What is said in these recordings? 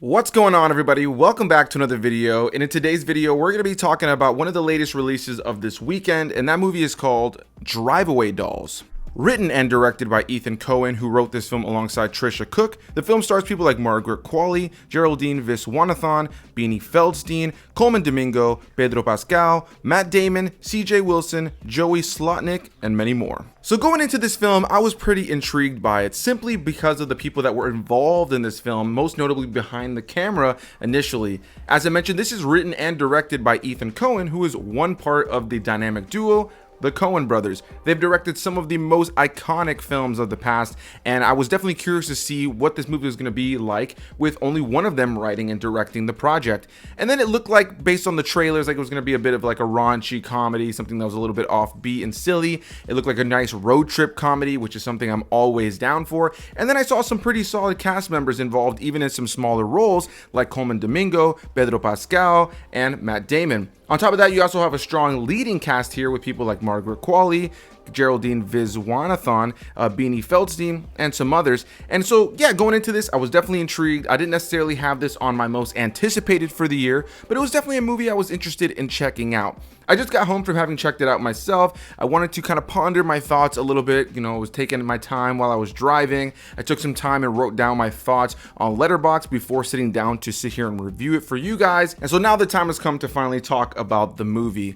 What's going on, everybody? Welcome back to another video, and in today's video we're going to be talking about one of the latest releases of this weekend, and that movie is called Drive-Away Dolls. Written and directed by Ethan Coen, who wrote this film alongside Trisha Cook, the film stars people like Margaret, Qualley, Geraldine, Viswanathan, Beanie Feldstein, Colman, Domingo, Pedro Pascal, Matt Damon, CJ Wilson, Joey Slotnick, and many more. So going into this film, I was pretty intrigued by it simply because of the people that were involved in this film, most notably behind the camera initially. As I mentioned, this is written and directed by Ethan Coen, who is one part of the dynamic duo, the Coen brothers. They've directed some of the most iconic films of the past, and I was definitely curious to see what this movie was going to be like with only one of them writing and directing the project. And then it looked like, based on the trailers, like it was going to be a bit of like a raunchy comedy, something that was a little bit offbeat and silly. It looked like a nice road trip comedy, which is something I'm always down for. And then I saw some pretty solid cast members involved, even in some smaller roles like Colman Domingo, Pedro Pascal, and Matt Damon. On top of that, you also have a strong leading cast here with people like Margaret Qualley, Geraldine Viswanathan, Beanie Feldstein, and some others. And so, yeah, going into this, I was definitely intrigued. I didn't necessarily have this on my most anticipated for the year, but it was definitely a movie I was interested in checking out. I just got home from having checked it out myself. I wanted to kind of ponder my thoughts a little bit. I was taking my time while I was driving. I took some time and wrote down my thoughts on Letterboxd before sitting down to sit here and review it for you guys. And so now the time has come to finally talk about the movie.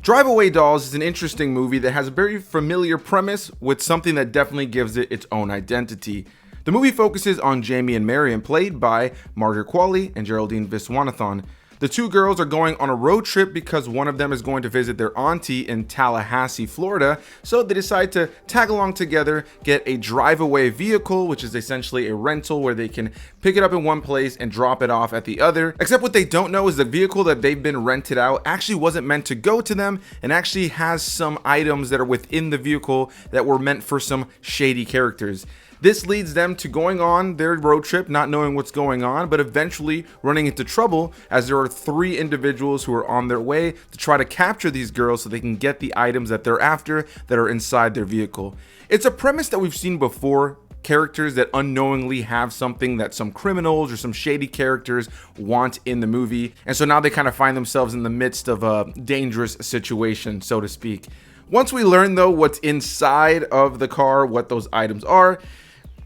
Drive-Away Dolls is an interesting movie that has a very familiar premise with something that definitely gives it its own identity. The movie focuses on Jamie and Marion, played by Margaret Qualley and Geraldine Viswanathan. The two girls are going on a road trip because one of them is going to visit their auntie in Tallahassee, Florida, so they decide to tag along together, get a drive-away vehicle, which is essentially a rental where they can pick it up in one place and drop it off at the other. Except what they don't know is the vehicle that they've been rented out actually wasn't meant to go to them and actually has some items that are within the vehicle that were meant for some shady characters. This leads them to going on their road trip, not knowing what's going on, but eventually running into trouble as there are three individuals who are on their way to try to capture these girls so they can get the items that they're after that are inside their vehicle. It's a premise that we've seen before. Characters that unknowingly have something that some criminals or some shady characters want in the movie. And so now they kind of find themselves in the midst of a dangerous situation, so to speak. Once we learn, though, what's inside of the car, what those items are,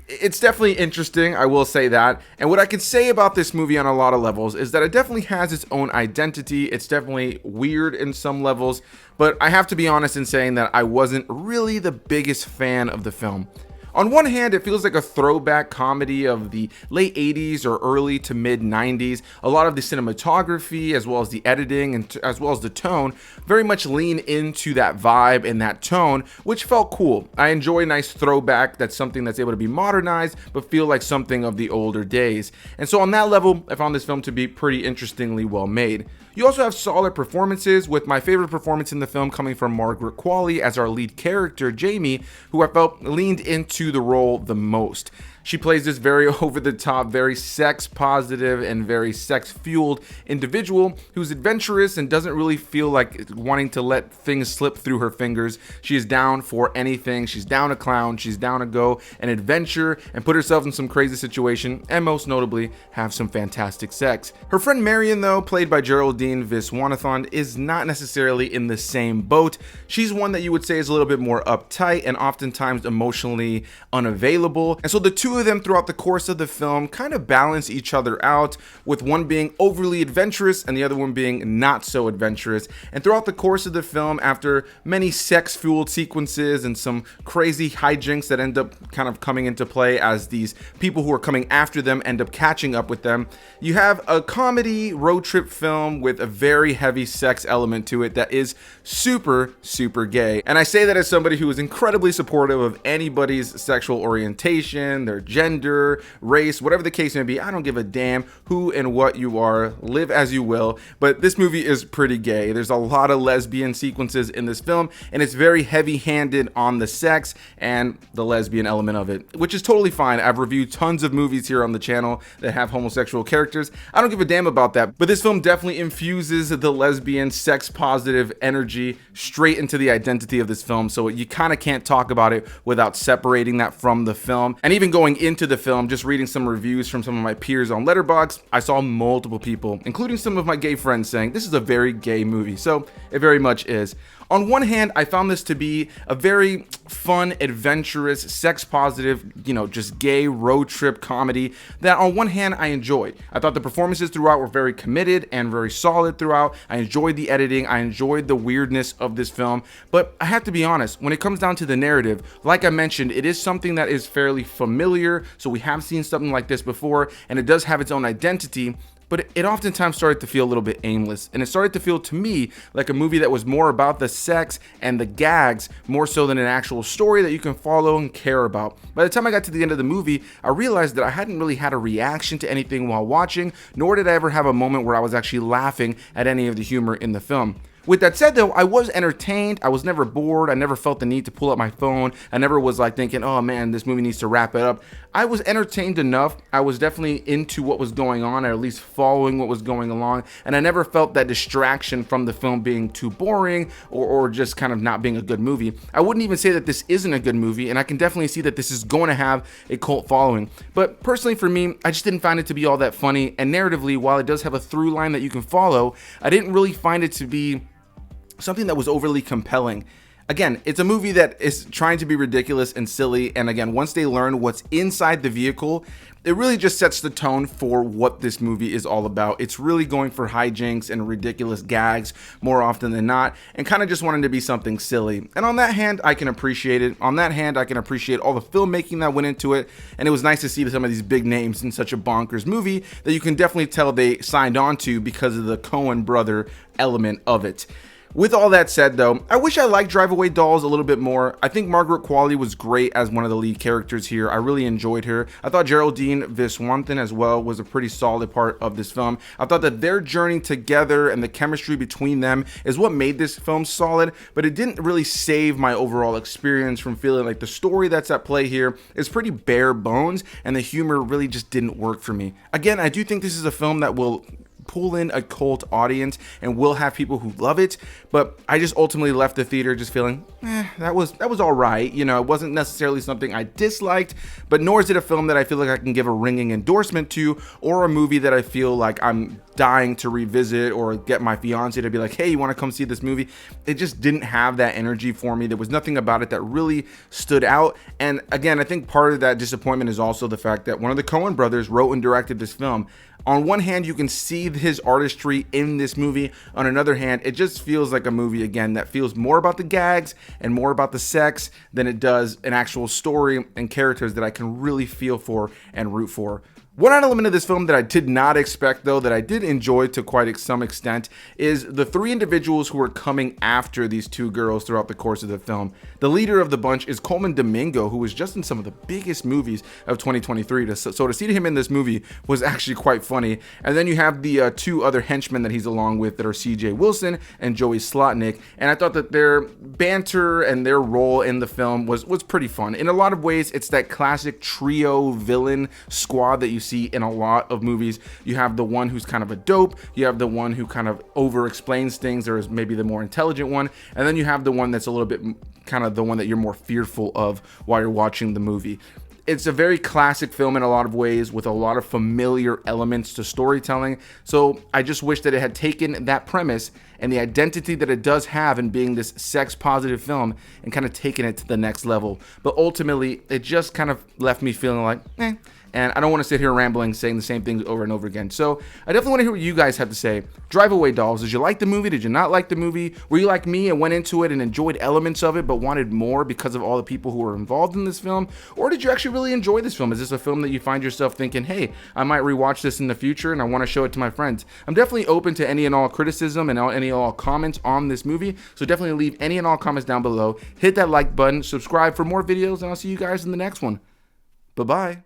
it's definitely interesting, I will say that. And what I can say about this movie on a lot of levels is that it definitely has its own identity. It's definitely weird in some levels, but I have to be honest in saying that I wasn't really the biggest fan of the film. On one hand, it feels like a throwback comedy of the late 80s or early to mid 90s. A lot of the cinematography, as well as the editing, and as well as the tone, very much lean into that vibe and that tone, which felt cool. I enjoy a nice throwback that's something that's able to be modernized, but feel like something of the older days. And so on that level, I found this film to be pretty interestingly well made. You also have solid performances, with my favorite performance in the film coming from Margaret Qualley as our lead character, Jamie, who I felt leaned into the role the most. She plays this very over-the-top, very sex-positive, and very sex-fueled individual who's adventurous and doesn't really feel like wanting to let things slip through her fingers. She is down for anything. She's down to clown. She's down to go and adventure and put herself in some crazy situation, and most notably, have some fantastic sex. Her friend Marion, though, played by Geraldine Viswanathan, is not necessarily in the same boat. She's one that you would say is a little bit more uptight and oftentimes emotionally unavailable. And so the two of them throughout the course of the film kind of balance each other out, with one being overly adventurous and the other one being not so adventurous. And throughout the course of the film, after many sex-fueled sequences and some crazy hijinks that end up kind of coming into play as these people who are coming after them end up catching up with them, you have a comedy road trip film with a very heavy sex element to it that is super, super gay. And I say that as somebody who is incredibly supportive of anybody's sexual orientation, their gender, race, whatever the case may be. I don't give a damn who and what you are. Live as you will. But this movie is pretty gay. There's a lot of lesbian sequences in this film, and it's very heavy-handed on the sex and the lesbian element of it, which is totally fine. I've reviewed tons of movies here on the channel that have homosexual characters. I don't give a damn about that. But this film definitely infuses the lesbian, sex-positive energy straight into the identity of this film, so you kind of can't talk about it without separating that from the film. And even going going into the film, just reading some reviews from some of my peers on Letterboxd, I saw multiple people, including some of my gay friends, saying this is a very gay movie. So it very much is. On one hand, I found this to be a very fun, adventurous, sex positive, just gay road trip comedy that on one hand I enjoyed. I thought the performances throughout were very committed and very solid throughout. I enjoyed the editing. I enjoyed the weirdness of this film. But I have to be honest, when it comes down to the narrative, like I mentioned, it is something that is fairly familiar. So we have seen something like this before, and it does have its own identity. But it oftentimes started to feel a little bit aimless, and it started to feel to me like a movie that was more about the sex and the gags more so than an actual story that you can follow and care about. By the time I got to the end of the movie, I realized that I hadn't really had a reaction to anything while watching, nor did I ever have a moment where I was actually laughing at any of the humor in the film. With that said though, I was entertained. I was never bored. I never felt the need to pull up my phone. I never was like thinking, oh man, this movie needs to wrap it up. I was entertained enough. I was definitely into what was going on, or at least following what was going along. And I never felt that distraction from the film being too boring or just kind of not being a good movie. I wouldn't even say that this isn't a good movie, and I can definitely see that this is going to have a cult following. But personally for me, I just didn't find it to be all that funny. And narratively, while it does have a through line that you can follow, I didn't really find it to be something that was overly compelling. Again, it's a movie that is trying to be ridiculous and silly, and again, once they learn what's inside the vehicle, it really just sets the tone for what this movie is all about. It's really going for hijinks and ridiculous gags more often than not, and kind of just wanting to be something silly. And on that hand, I can appreciate it. On that hand, I can appreciate all the filmmaking that went into it, and it was nice to see some of these big names in such a bonkers movie that you can definitely tell they signed on to because of the Coen brother element of it. With all that said though, I wish I liked Drive Away Dolls a little bit more. I think Margaret Qualley was great as one of the lead characters here. I really enjoyed her. I thought Geraldine Viswanathan as well was a pretty solid part of this film. I thought that their journey together and the chemistry between them is what made this film solid, but it didn't really save my overall experience from feeling like the story that's at play here is pretty bare bones and the humor really just didn't work for me. Again, I do think this is a film that will pull in a cult audience and will have people who love it, but I just ultimately left the theater just feeling that was all right. It wasn't necessarily something I disliked, but nor is it a film that I feel like I can give a ringing endorsement to, or a movie that I feel like I'm dying to revisit or get my fiance to be like, hey, you want to come see this movie? It just didn't have that energy for me. There was nothing about it that really stood out. And again, I think part of that disappointment is also the fact that one of the Coen brothers wrote and directed this film. On one hand, you can see his artistry in this movie. On another hand, it just feels like a movie, again, that feels more about the gags and more about the sex than it does an actual story and characters that I can really feel for and root for. One element of this film that I did not expect, though, that I did enjoy to quite some extent, is the three individuals who are coming after these two girls throughout the course of the film. The leader of the bunch is Colman Domingo, who was just in some of the biggest movies of 2023. So to see him in this movie was actually quite funny. And then you have the two other henchmen that he's along with that are CJ Wilson and Joey Slotnick. And I thought that their banter and their role in the film was pretty fun. In a lot of ways, it's that classic trio villain squad that you see in a lot of movies. You have the one who's kind of a dope, you have the one who kind of over explains things or is maybe the more intelligent one, and then you have the one that's a little bit kind of the one that you're more fearful of while you're watching the movie. It's a very classic film in a lot of ways with a lot of familiar elements to storytelling. So I just wish that it had taken that premise and the identity that it does have in being this sex positive film and kind of taken it to the next level. But ultimately, it just kind of left me feeling like, and I don't want to sit here rambling saying the same things over and over again. So I definitely want to hear what you guys have to say. Drive Away Dolls, did you like the movie? Did you not like the movie? Were you like me and went into it and enjoyed elements of it but wanted more because of all the people who were involved in this film? Or did you actually really enjoy this film? Is this a film that you find yourself thinking, hey, I might rewatch this in the future and I want to show it to my friends? I'm definitely open to any and all criticism and any and all comments on this movie. So definitely leave any and all comments down below. Hit that like button, subscribe for more videos, and I'll see you guys in the next one. Bye-bye.